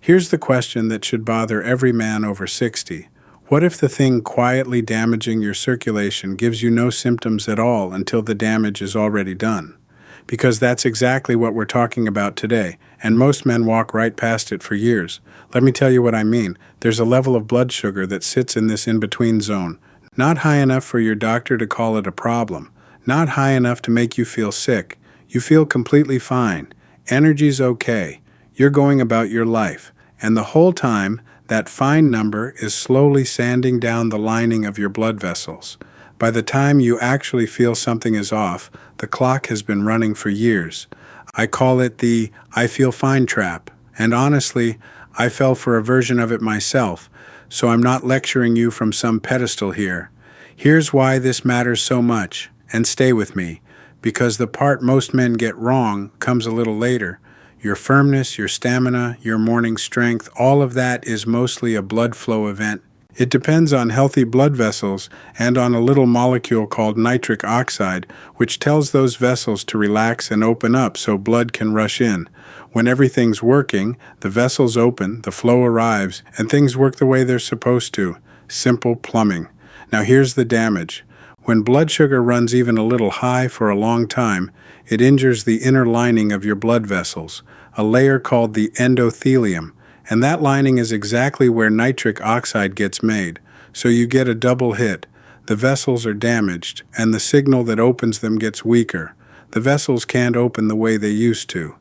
Here's the question that should bother every man over 60. What if the thing quietly damaging your circulation gives you no symptoms at all until the damage is already done? Because that's exactly what we're talking about today, and most men walk right past it for years. Let me tell you what I mean. There's a level of blood sugar that sits in this in-between zone. Not high enough for your doctor to call it a problem. Not high enough to make you feel sick. You feel completely fine. Energy's okay. You're going about your life. And the whole time, that fine number is slowly sanding down the lining of your blood vessels. By the time you actually feel something is off, the clock has been running for years. I call it the "I feel fine" trap. And honestly, I fell for a version of it myself, so I'm not lecturing you from some pedestal here. Here's why this matters so much, and stay with me, because the part most men get wrong comes a little later. Your firmness, your stamina, your morning strength, all of that is mostly a blood flow event. It depends on healthy blood vessels and on a little molecule called nitric oxide, which tells those vessels to relax and open up so blood can rush in. When everything's working, the vessels open, the flow arrives, and things work the way they're supposed to. Simple plumbing. Now here's the damage. When blood sugar runs even a little high for a long time, it injures the inner lining of your blood vessels, a layer called the endothelium, and that lining is exactly where nitric oxide gets made, so you get a double hit. The vessels are damaged, and the signal that opens them gets weaker. The vessels can't open the way they used to.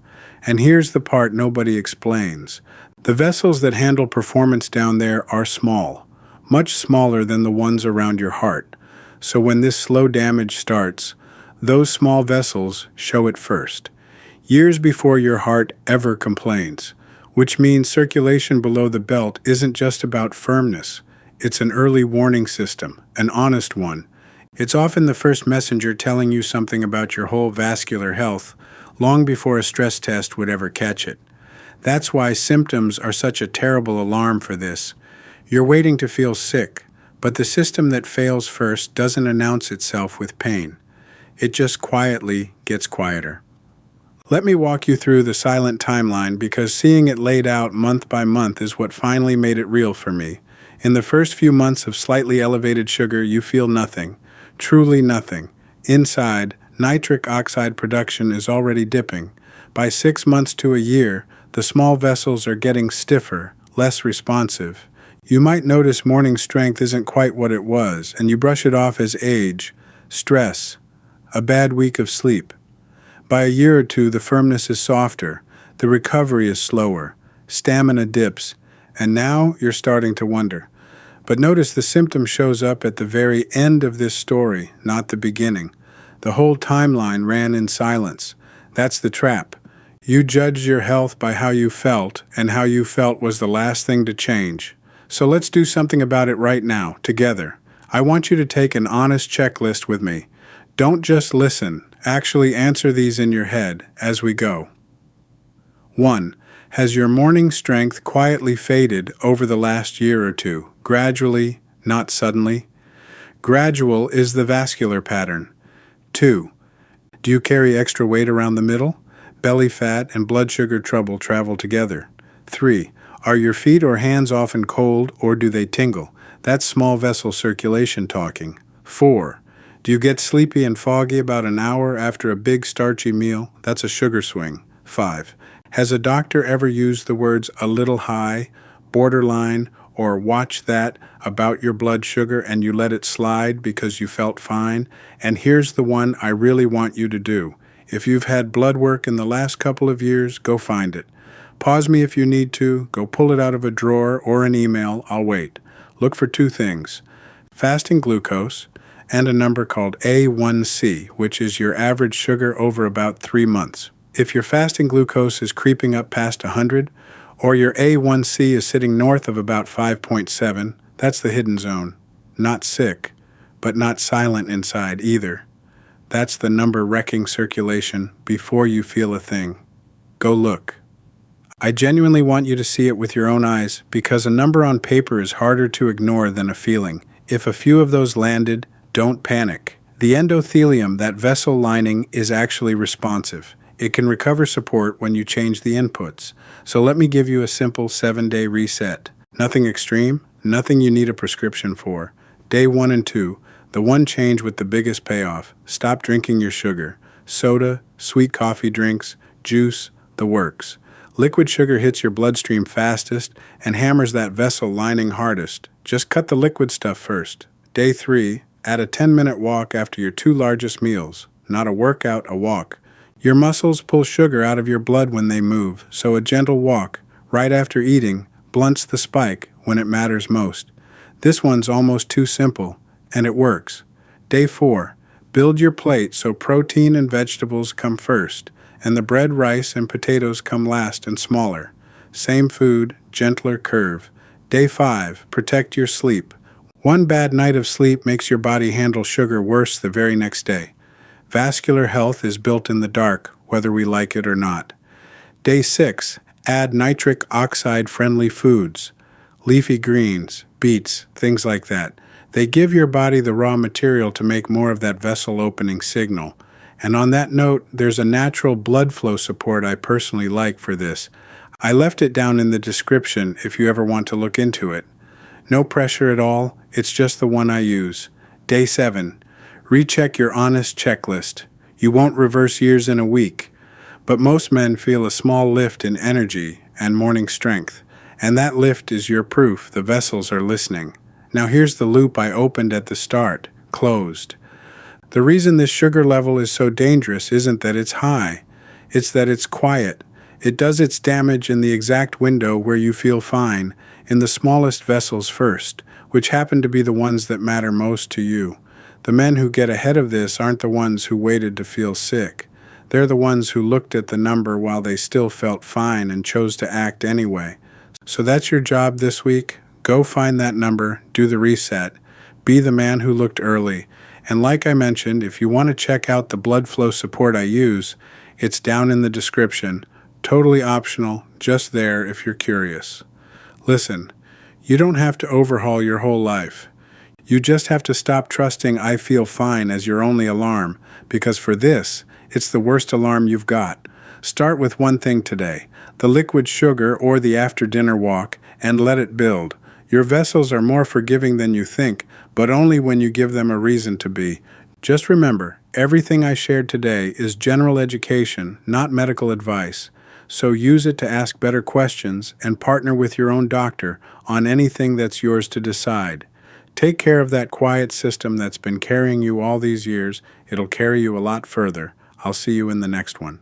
And here's the part nobody explains. The vessels that handle performance down there are small, much smaller than the ones around your heart. So when this slow damage starts, those small vessels show it first, years before your heart ever complains, which means circulation below the belt isn't just about firmness. It's an early warning system, an honest one. It's often the first messenger telling you something about your whole vascular health, long before a stress test would ever catch it. That's why symptoms are such a terrible alarm for this. You're waiting to feel sick, but the system that fails first doesn't announce itself with pain. It just quietly gets quieter. Let me walk you through the silent timeline because seeing it laid out month by month is what finally made it real for me. In the first few months of slightly elevated sugar, you feel nothing, truly nothing. Inside, nitric oxide production is already dipping. By 6 months to a year, the small vessels are getting stiffer, less responsive. You might notice morning strength isn't quite what it was, and you brush it off as age, stress, a bad week of sleep. By a year or two, the firmness is softer, the recovery is slower, stamina dips, and now you're starting to wonder. But notice the symptom shows up at the very end of this story, not the beginning. The whole timeline ran in silence. That's the trap. You judged your health by how you felt, and how you felt was the last thing to change. So let's do something about it right now, together. I want you to take an honest checklist with me. Don't just listen. Actually answer these in your head as we go. 1. Has your morning strength quietly faded over the last year or two? Gradually, not suddenly? Gradual is the vascular pattern. 2. Do you carry extra weight around the middle? Belly fat and blood sugar trouble travel together. 3. Are your feet or hands often cold, or do they tingle? That's small vessel circulation talking. 4. Do you get sleepy and foggy about an hour after a big starchy meal? That's a sugar swing. 5. Has a doctor ever used the words "a little high," "borderline," or "watch that" about your blood sugar and you let it slide because you felt fine? And here's the one I really want you to do. If you've had blood work in the last couple of years, go find it. Pause me if you need to. Go pull it out of a drawer or an email. I'll wait. Look for 2 things: fasting glucose and a number called A1C, which is your average sugar over about 3 months. If your fasting glucose is creeping up past 100, or your A1C is sitting north of about 5.7, that's the hidden zone. Not sick, but not silent inside either. That's the number wrecking circulation before you feel a thing. Go look. I genuinely want you to see it with your own eyes because a number on paper is harder to ignore than a feeling. If a few of those landed, don't panic. The endothelium, that vessel lining, is actually responsive. It can recover support when you change the inputs. So let me give you a simple 7-day reset. Nothing extreme, nothing you need a prescription for. Day 1 and 2, the one change with the biggest payoff. Stop drinking your sugar. Soda, sweet coffee drinks, juice, the works. Liquid sugar hits your bloodstream fastest and hammers that vessel lining hardest. Just cut the liquid stuff first. Day 3, add a 10-minute walk after your 2 largest meals. Not a workout, a walk. Your muscles pull sugar out of your blood when they move, so a gentle walk, right after eating, blunts the spike when it matters most. This one's almost too simple, and it works. Day 4, build your plate so protein and vegetables come first, and the bread, rice, and potatoes come last and smaller. Same food, gentler curve. Day 5, protect your sleep. One bad night of sleep makes your body handle sugar worse the very next day. Vascular health is built in the dark, whether we like it or not. Day 6, add nitric oxide-friendly foods. Leafy greens, beets, things like that. They give your body the raw material to make more of that vessel opening signal. And on that note, there's a natural blood flow support I personally like for this. I left it down in the description if you ever want to look into it. No pressure at all, it's just the one I use. Day 7, recheck your honest checklist. You won't reverse years in a week, but most men feel a small lift in energy and morning strength, and that lift is your proof the vessels are listening. Now here's the loop I opened at the start, closed. The reason this sugar level is so dangerous isn't that it's high, it's that it's quiet. It does its damage in the exact window where you feel fine, in the smallest vessels first, which happen to be the ones that matter most to you. The men who get ahead of this aren't the ones who waited to feel sick. They're the ones who looked at the number while they still felt fine and chose to act anyway. So that's your job this week. Go find that number, do the reset, be the man who looked early. And like I mentioned, if you want to check out the blood flow support I use, it's down in the description. Totally optional, just there if you're curious. Listen, you don't have to overhaul your whole life. You just have to stop trusting I feel fine as your only alarm, because for this, it's the worst alarm you've got. Start with one thing today, the liquid sugar or the after-dinner walk, and let it build. Your vessels are more forgiving than you think, but only when you give them a reason to be. Just remember, everything I shared today is general education, not medical advice. So use it to ask better questions and partner with your own doctor on anything that's yours to decide. Take care of that quiet system that's been carrying you all these years. It'll carry you a lot further. I'll see you in the next one.